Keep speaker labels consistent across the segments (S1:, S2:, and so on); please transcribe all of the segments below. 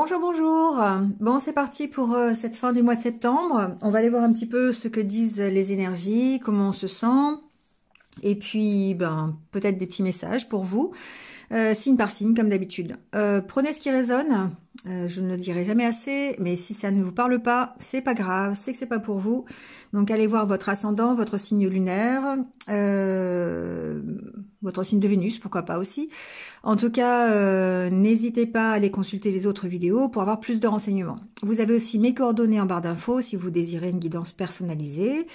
S1: Bonjour, bonjour. Bon, c'est parti pour cette fin du mois de septembre. On va aller voir un petit peu ce que disent les énergies, comment on se sent. Et puis, peut-être des petits messages pour vous, signe par signe, comme d'habitude. Prenez ce qui résonne. Je ne le dirai jamais assez, mais si ça ne vous parle pas, c'est pas grave, c'est que c'est pas pour vous. Donc, allez voir votre ascendant, votre signe lunaire, votre signe de Vénus, pourquoi pas aussi. En tout cas, n'hésitez pas à aller consulter les autres vidéos pour avoir plus de renseignements. Vous avez aussi mes coordonnées en barre d'infos si vous désirez une guidance personnalisée.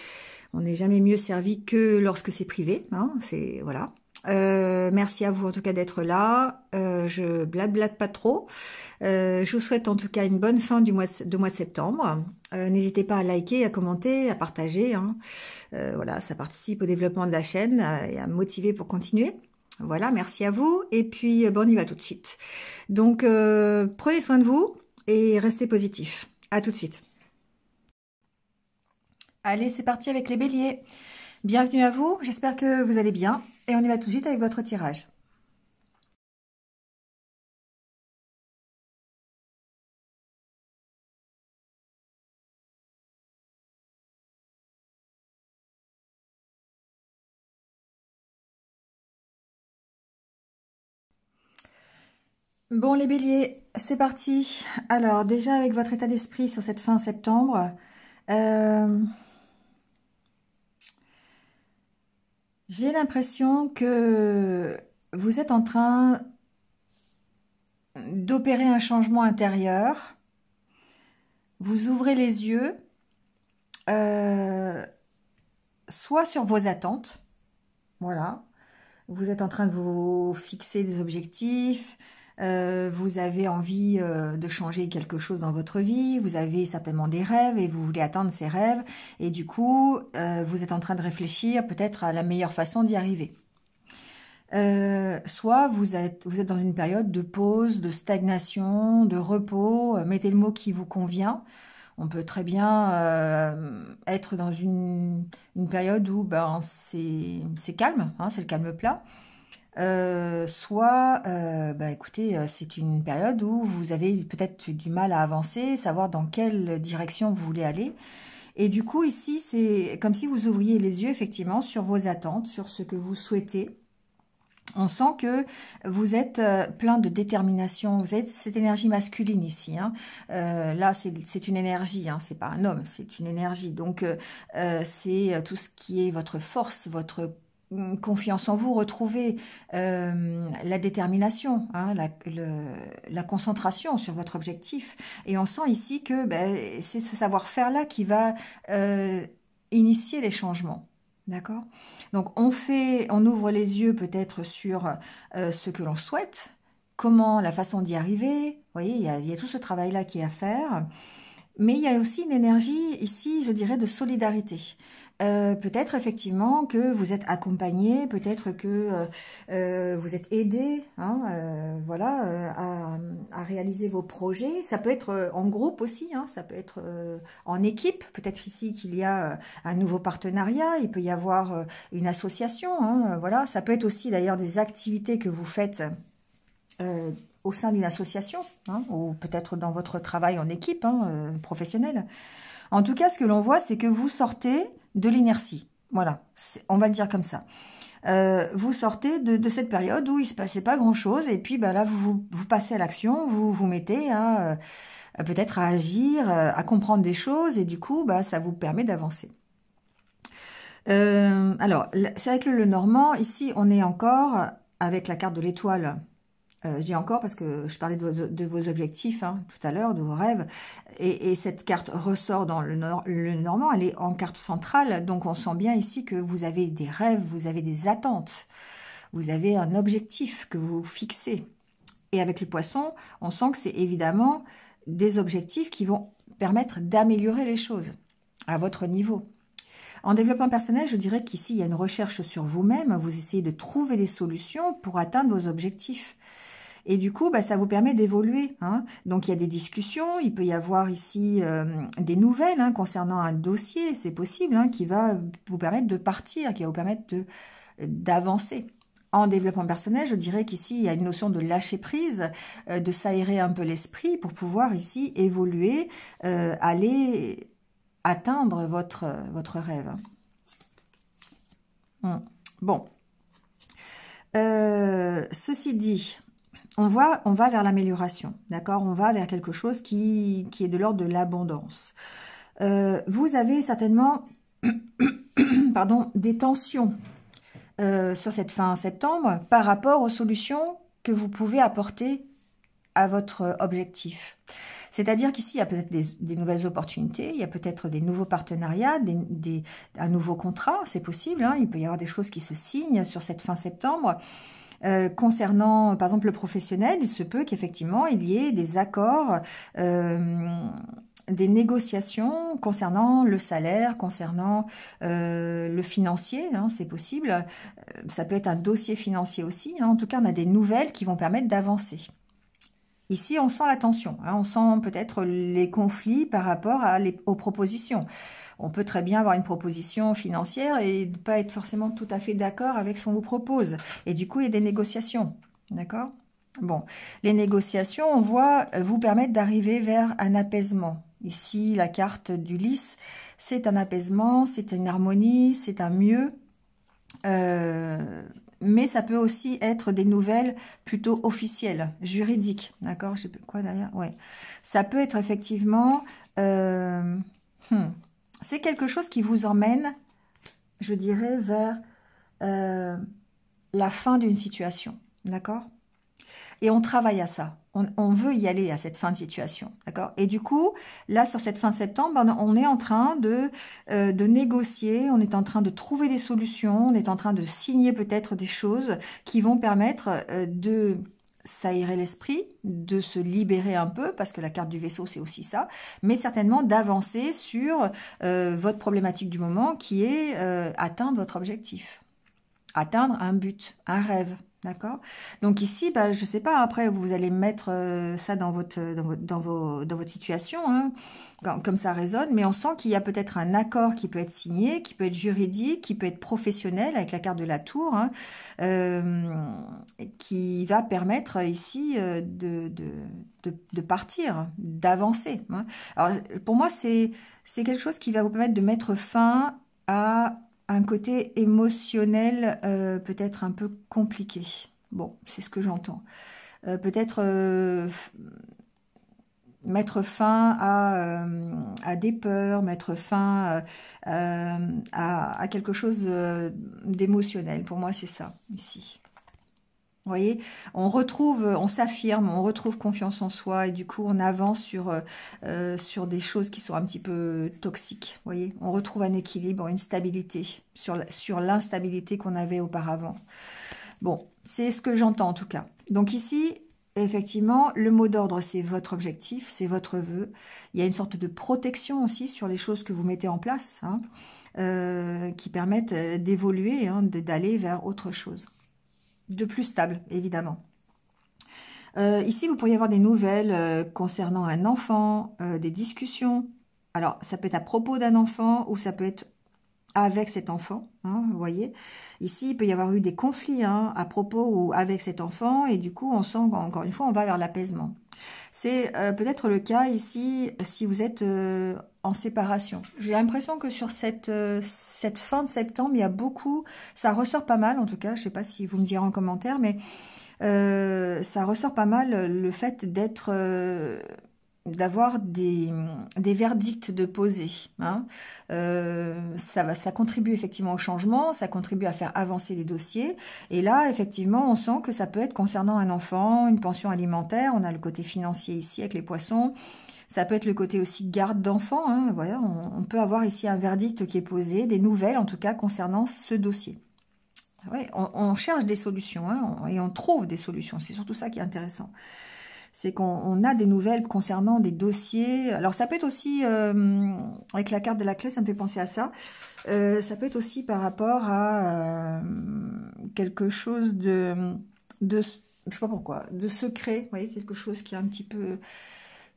S1: On n'est jamais mieux servi que lorsque c'est privé, hein, voilà. Merci à vous en tout cas d'être là. Je blablate pas trop. Je vous souhaite en tout cas une bonne fin du mois de septembre. N'hésitez pas à liker, à commenter, à partager. Hein. Voilà, ça participe au développement de la chaîne et à me motiver pour continuer. Voilà, merci à vous. Et puis, on y va tout de suite. Donc, prenez soin de vous et restez positifs. À tout de suite. Allez, c'est parti avec les béliers. Bienvenue à vous, j'espère que vous allez bien. Et on y va tout de suite avec votre tirage. Bon, les béliers, c'est parti. Alors, déjà avec votre état d'esprit sur cette fin septembre, j'ai l'impression que vous êtes en train d'opérer un changement intérieur. Vous ouvrez les yeux, soit sur vos attentes, voilà. Vous êtes en train de vous fixer des objectifs, vous avez envie de changer quelque chose dans votre vie, vous avez certainement des rêves et vous voulez atteindre ces rêves. Et du coup, vous êtes en train de réfléchir peut-être à la meilleure façon d'y arriver. Soit vous êtes dans une période de pause, de stagnation, de repos, mettez le mot qui vous convient. On peut très bien être dans une période où c'est calme, hein, c'est le calme plat. Soit, écoutez, c'est une période où vous avez peut-être du mal à avancer, savoir dans quelle direction vous voulez aller. Et du coup, ici, c'est comme si vous ouvriez les yeux, effectivement, sur vos attentes, sur ce que vous souhaitez. On sent que vous êtes plein de détermination, vous avez cette énergie masculine ici. Hein. Là, c'est une énergie, hein, c'est pas un homme, c'est une énergie. Donc, c'est tout ce qui est votre force, votre confiance en vous, retrouver la détermination, hein, la concentration sur votre objectif. Et on sent ici que c'est ce savoir-faire-là qui va initier les changements. D'accord? Donc, on ouvre les yeux peut-être sur ce que l'on souhaite, la façon d'y arriver. Vous voyez, il y a tout ce travail-là qui est à faire. Mais il y a aussi une énergie ici, je dirais, de solidarité. Peut-être effectivement que vous êtes accompagné, peut-être que vous êtes aidé, hein, voilà, à réaliser vos projets. Ça peut être en groupe aussi, hein, ça peut être en équipe. Peut-être ici qu'il y a un nouveau partenariat, il peut y avoir une association, hein, voilà. Ça peut être aussi d'ailleurs des activités que vous faites au sein d'une association, hein, ou peut-être dans votre travail en équipe, hein, professionnelle. En tout cas, ce que l'on voit, c'est que vous sortez de l'inertie. Voilà, on va le dire comme ça. Vous sortez de cette période où il ne se passait pas grand-chose, et puis là, vous passez à l'action, vous vous mettez peut-être à agir, à comprendre des choses, et du coup, ça vous permet d'avancer. Alors, c'est avec le Normand. Ici, on est encore avec la carte de l'étoile. Je dis encore parce que je parlais de vos objectifs, hein, tout à l'heure, de vos rêves. Et cette carte ressort dans le Normand, elle est en carte centrale. Donc, on sent bien ici que vous avez des rêves, vous avez des attentes. Vous avez un objectif que vous fixez. Et avec le Poisson, on sent que c'est évidemment des objectifs qui vont permettre d'améliorer les choses à votre niveau. En développement personnel, je dirais qu'ici, il y a une recherche sur vous-même. Vous essayez de trouver des solutions pour atteindre vos objectifs. Et du coup, ça vous permet d'évoluer. Hein. Donc, il y a des discussions. Il peut y avoir ici des nouvelles concernant un dossier. C'est possible, qui va vous permettre de partir, qui va vous permettre d'avancer. En développement personnel, je dirais qu'ici, il y a une notion de lâcher prise, de s'aérer un peu l'esprit pour pouvoir ici évoluer, aller atteindre votre rêve. Bon. Ceci dit, on va vers l'amélioration, d'accord? On va vers quelque chose qui est de l'ordre de l'abondance. Vous avez certainement pardon, des tensions sur cette fin septembre par rapport aux solutions que vous pouvez apporter à votre objectif. C'est-à-dire qu'ici, il y a peut-être des nouvelles opportunités, il y a peut-être des nouveaux partenariats, un nouveau contrat, c'est possible, hein, il peut y avoir des choses qui se signent sur cette fin septembre. Concernant, par exemple, le professionnel, il se peut qu'effectivement, il y ait des accords, des négociations concernant le salaire, concernant le financier, hein, c'est possible. Ça peut être un dossier financier aussi. Hein. En tout cas, on a des nouvelles qui vont permettre d'avancer. Ici, on sent la tension, hein, on sent peut-être les conflits par rapport aux propositions. On peut très bien avoir une proposition financière et ne pas être forcément tout à fait d'accord avec ce qu'on vous propose. Et du coup, il y a des négociations, d'accord? Bon, les négociations, on voit, vous permettent d'arriver vers un apaisement. Ici, la carte du lys, c'est un apaisement, c'est une harmonie, c'est un mieux. Mais ça peut aussi être des nouvelles plutôt officielles, juridiques, d'accord? Je sais pas quoi derrière, ouais. Ça peut être effectivement, c'est quelque chose qui vous emmène, je dirais, vers la fin d'une situation, d'accord? Et on travaille à ça. On veut y aller à cette fin de situation, d'accord? Et du coup, là, sur cette fin septembre, on est en train de négocier, on est en train de trouver des solutions, on est en train de signer peut-être des choses qui vont permettre de s'aérer l'esprit, de se libérer un peu, parce que la carte du vaisseau, c'est aussi ça, mais certainement d'avancer sur votre problématique du moment, qui est atteindre votre objectif, atteindre un but, un rêve. D'accord? Donc ici, bah, je sais pas, après, vous allez mettre ça dans votre situation, hein, comme ça résonne, mais on sent qu'il y a peut-être un accord qui peut être signé, qui peut être juridique, qui peut être professionnel, avec la carte de la tour, hein, qui va permettre ici de partir, d'avancer. Hein. Alors, pour moi, c'est quelque chose qui va vous permettre de mettre fin à un côté émotionnel peut-être un peu compliqué. Bon, c'est ce que j'entends. Peut-être mettre fin à des peurs, mettre fin à quelque chose d'émotionnel. Pour moi, c'est ça, ici. Vous voyez, on s'affirme, on retrouve confiance en soi et du coup, on avance sur des choses qui sont un petit peu toxiques. Vous voyez, on retrouve un équilibre, une stabilité sur l'instabilité qu'on avait auparavant. Bon, c'est ce que j'entends en tout cas. Donc ici, effectivement, le mot d'ordre, c'est votre objectif, c'est votre vœu. Il y a une sorte de protection aussi sur les choses que vous mettez en place, hein, qui permettent d'évoluer, hein, d'aller vers autre chose. De plus stable, évidemment. Ici, vous pourriez avoir des nouvelles concernant un enfant, des discussions. Alors, ça peut être à propos d'un enfant ou ça peut être avec cet enfant, hein, vous voyez. Ici, il peut y avoir eu des conflits hein, à propos ou avec cet enfant et du coup, on sent qu'encore une fois, on va vers l'apaisement. C'est peut-être le cas ici si vous êtes en séparation. J'ai l'impression que sur cette fin de septembre, il y a beaucoup, ça ressort pas mal en tout cas, je ne sais pas si vous me direz en commentaire, mais ça ressort pas mal le fait d'avoir des verdicts de poser. Hein. Ça contribue effectivement au changement, ça contribue à faire avancer les dossiers. Et là, effectivement, on sent que ça peut être concernant un enfant, une pension alimentaire. On a le côté financier ici avec les poissons. Ça peut être le côté aussi garde d'enfants. Hein. Voilà, on peut avoir ici un verdict qui est posé, des nouvelles en tout cas concernant ce dossier. Ouais, on cherche des solutions hein, et on trouve des solutions. C'est surtout ça qui est intéressant. C'est qu'on a des nouvelles concernant des dossiers. Alors, ça peut être aussi, avec la carte de la clé, ça me fait penser à ça. Ça peut être aussi par rapport à quelque chose je sais pas pourquoi, de secret. Vous voyez, quelque chose qui est un petit peu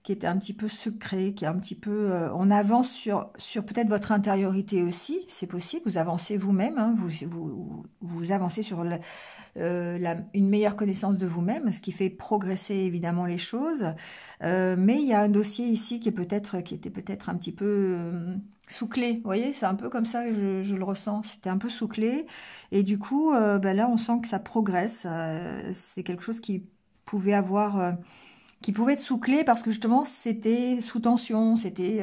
S1: qui est un petit peu secret, qui est un petit peu... on avance sur peut-être votre intériorité aussi, c'est possible, vous avancez vous-même, hein, vous avancez sur une meilleure connaissance de vous-même, ce qui fait progresser évidemment les choses. Mais il y a un dossier ici qui était peut-être un petit peu sous clé. Vous voyez, c'est un peu comme ça que je le ressens. C'était un peu sous clé. Et du coup, ben là, on sent que ça progresse. C'est quelque chose qui pouvait être sous clé parce que justement c'était sous tension, il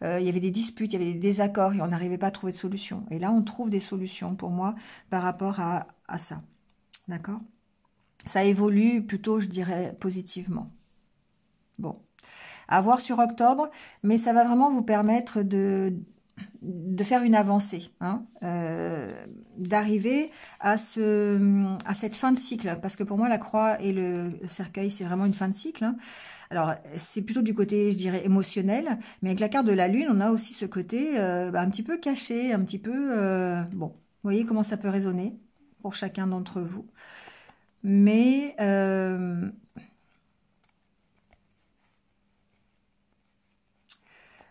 S1: y avait des disputes, il y avait des désaccords et on n'arrivait pas à trouver de solution. Et là, on trouve des solutions pour moi par rapport à ça. D'accord? Ça évolue plutôt, je dirais, positivement. Bon, à voir sur octobre, mais ça va vraiment vous permettre de faire une avancée, hein, d'arriver à cette fin de cycle. Parce que pour moi, la croix et le cercueil, c'est vraiment une fin de cycle. Hein. Alors, c'est plutôt du côté, je dirais, émotionnel. Mais avec la carte de la Lune, on a aussi ce côté un petit peu caché, un petit peu... bon, vous voyez comment ça peut résonner pour chacun d'entre vous. Mais...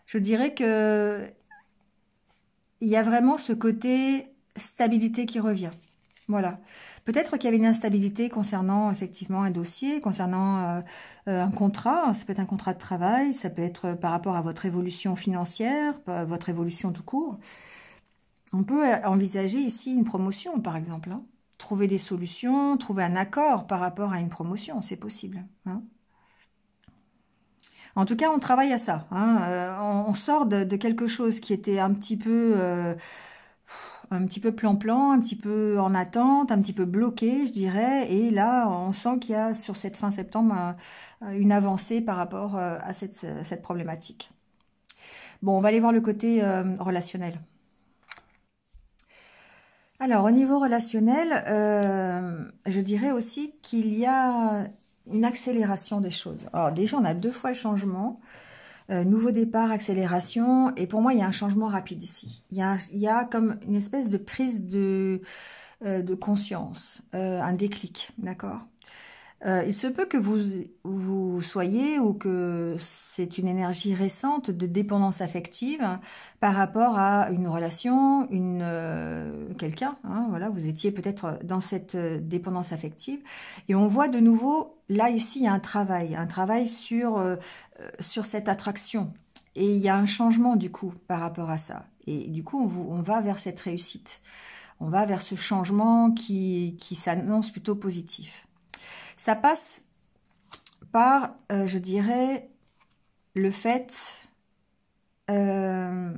S1: je dirais que il y a vraiment ce côté stabilité qui revient. Voilà. Peut-être qu'il y avait une instabilité concernant effectivement un dossier, concernant un contrat. Ça peut être un contrat de travail, ça peut être par rapport à votre évolution financière, votre évolution tout court. On peut envisager ici une promotion, par exemple. Hein. Trouver des solutions, trouver un accord par rapport à une promotion, c'est possible. Hein. En tout cas, on travaille à ça. Hein. On sort de quelque chose qui était un petit peu plan-plan, un petit peu en attente, un petit peu bloqué, je dirais. Et là, on sent qu'il y a sur cette fin septembre une avancée par rapport à cette problématique. Bon, on va aller voir le côté relationnel. Alors, au niveau relationnel, je dirais aussi qu'il y a une accélération des choses. Alors déjà, on a 2 fois le changement. Nouveau départ, accélération. Et pour moi, il y a un changement rapide ici. Il y a comme une espèce de prise de conscience, un déclic, d'accord? Il se peut que vous soyez ou que c'est une énergie récente de dépendance affective par rapport à une relation, quelqu'un. Hein, voilà, vous étiez peut-être dans cette dépendance affective. Et on voit de nouveau, là, ici, il y a un travail sur cette attraction. Et il y a un changement, du coup, par rapport à ça. Et du coup, on va vers cette réussite. On va vers ce changement qui s'annonce plutôt positif. Ça passe par, je dirais, le fait de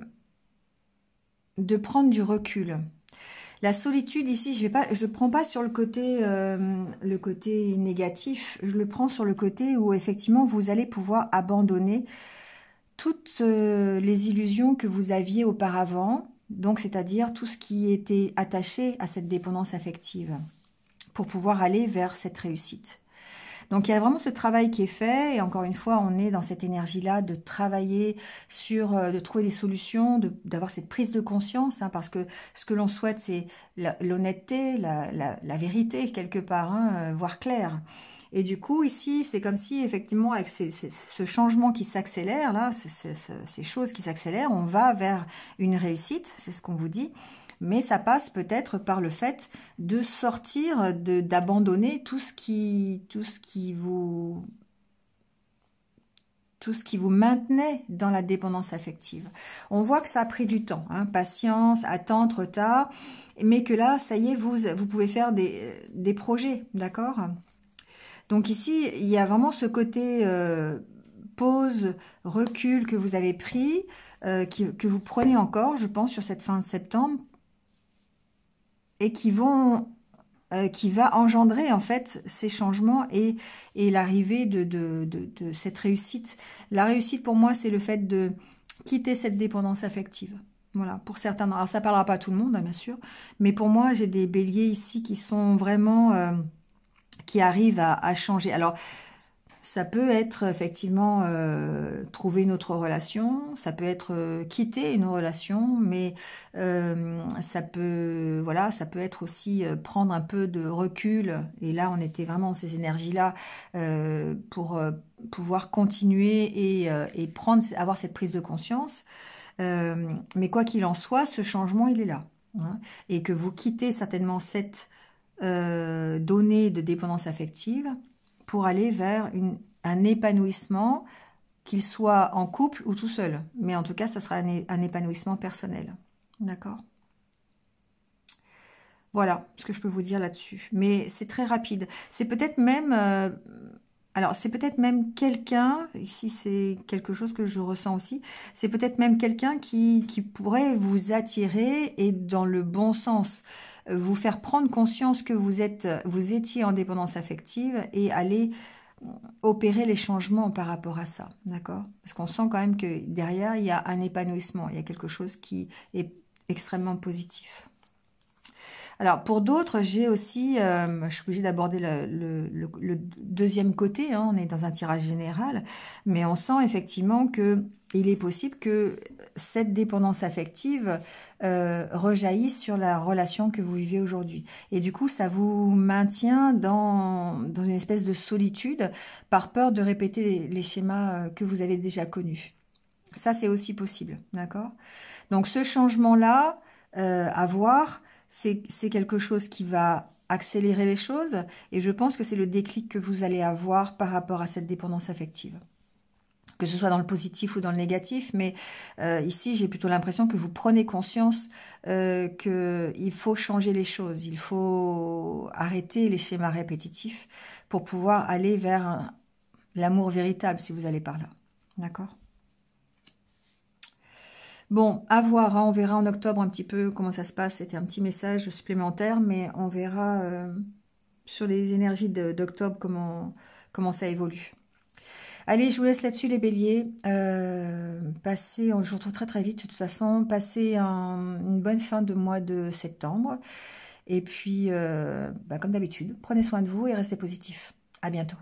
S1: prendre du recul. La solitude ici, je prends pas sur le côté négatif, je le prends sur le côté où effectivement vous allez pouvoir abandonner toutes les illusions que vous aviez auparavant, donc c'est-à-dire tout ce qui était attaché à cette dépendance affective, pour pouvoir aller vers cette réussite. Donc il y a vraiment ce travail qui est fait, et encore une fois, on est dans cette énergie-là de travailler de trouver des solutions, d'avoir cette prise de conscience, hein, parce que ce que l'on souhaite, c'est l'honnêteté, la vérité, quelque part, hein, voir clair. Et du coup, ici, c'est comme si, effectivement, avec ce changement qui s'accélère, là, ces choses qui s'accélèrent, on va vers une réussite, c'est ce qu'on vous dit. Mais ça passe peut-être par le fait de sortir, d'abandonner tout ce qui vous maintenait dans la dépendance affective. On voit que ça a pris du temps, hein, patience, attente, retard, mais que là, ça y est, vous pouvez faire des projets, d'accord? Donc ici, il y a vraiment ce côté pause, recul que vous avez pris, que vous prenez encore, je pense, sur cette fin de septembre, et qui va engendrer en fait ces changements et l'arrivée de cette réussite. La réussite pour moi, c'est le fait de quitter cette dépendance affective. Voilà, pour certains, alors ça parlera pas à tout le monde, hein, bien sûr, mais pour moi, j'ai des béliers ici qui sont vraiment, qui arrivent à changer. Alors, ça peut être effectivement trouver une autre relation, ça peut être quitter une relation, mais ça peut être aussi prendre un peu de recul. Et là, on était vraiment dans ces énergies-là pour pouvoir continuer et avoir cette prise de conscience. Mais quoi qu'il en soit, ce changement, il est là. Hein, et que vous quittez certainement cette donnée de dépendance affective pour aller vers un épanouissement, qu'il soit en couple ou tout seul. Mais en tout cas, ça sera un épanouissement personnel. D'accord ? Voilà ce que je peux vous dire là-dessus. Mais c'est très rapide. C'est peut-être même... alors, c'est peut-être même quelqu'un, ici c'est quelque chose que je ressens aussi, c'est peut-être même quelqu'un qui pourrait vous attirer et dans le bon sens, vous faire prendre conscience que vous étiez en dépendance affective et aller opérer les changements par rapport à ça, d'accord? Parce qu'on sent quand même que derrière, il y a un épanouissement, il y a quelque chose qui est extrêmement positif. Alors, pour d'autres, j'ai aussi, je suis obligée d'aborder le deuxième côté, hein, on est dans un tirage général, mais on sent effectivement que il est possible que cette dépendance affective rejaillisse sur la relation que vous vivez aujourd'hui. Et du coup, ça vous maintient dans une espèce de solitude par peur de répéter les schémas que vous avez déjà connus. Ça, c'est aussi possible, d'accord? Donc, ce changement-là, à voir, c'est quelque chose qui va accélérer les choses et je pense que c'est le déclic que vous allez avoir par rapport à cette dépendance affective. Que ce soit dans le positif ou dans le négatif, mais ici, j'ai plutôt l'impression que vous prenez conscience qu'il faut changer les choses, il faut arrêter les schémas répétitifs pour pouvoir aller vers l'amour véritable, si vous allez par là. D'accord ? Bon, à voir, hein, on verra en octobre un petit peu comment ça se passe. C'était un petit message supplémentaire, mais on verra sur les énergies d'octobre comment ça évolue. Allez, je vous laisse là-dessus les béliers. Je vous retrouve très très vite de toute façon. Passez une bonne fin de mois de septembre. Et puis, comme d'habitude, prenez soin de vous et restez positifs. À bientôt.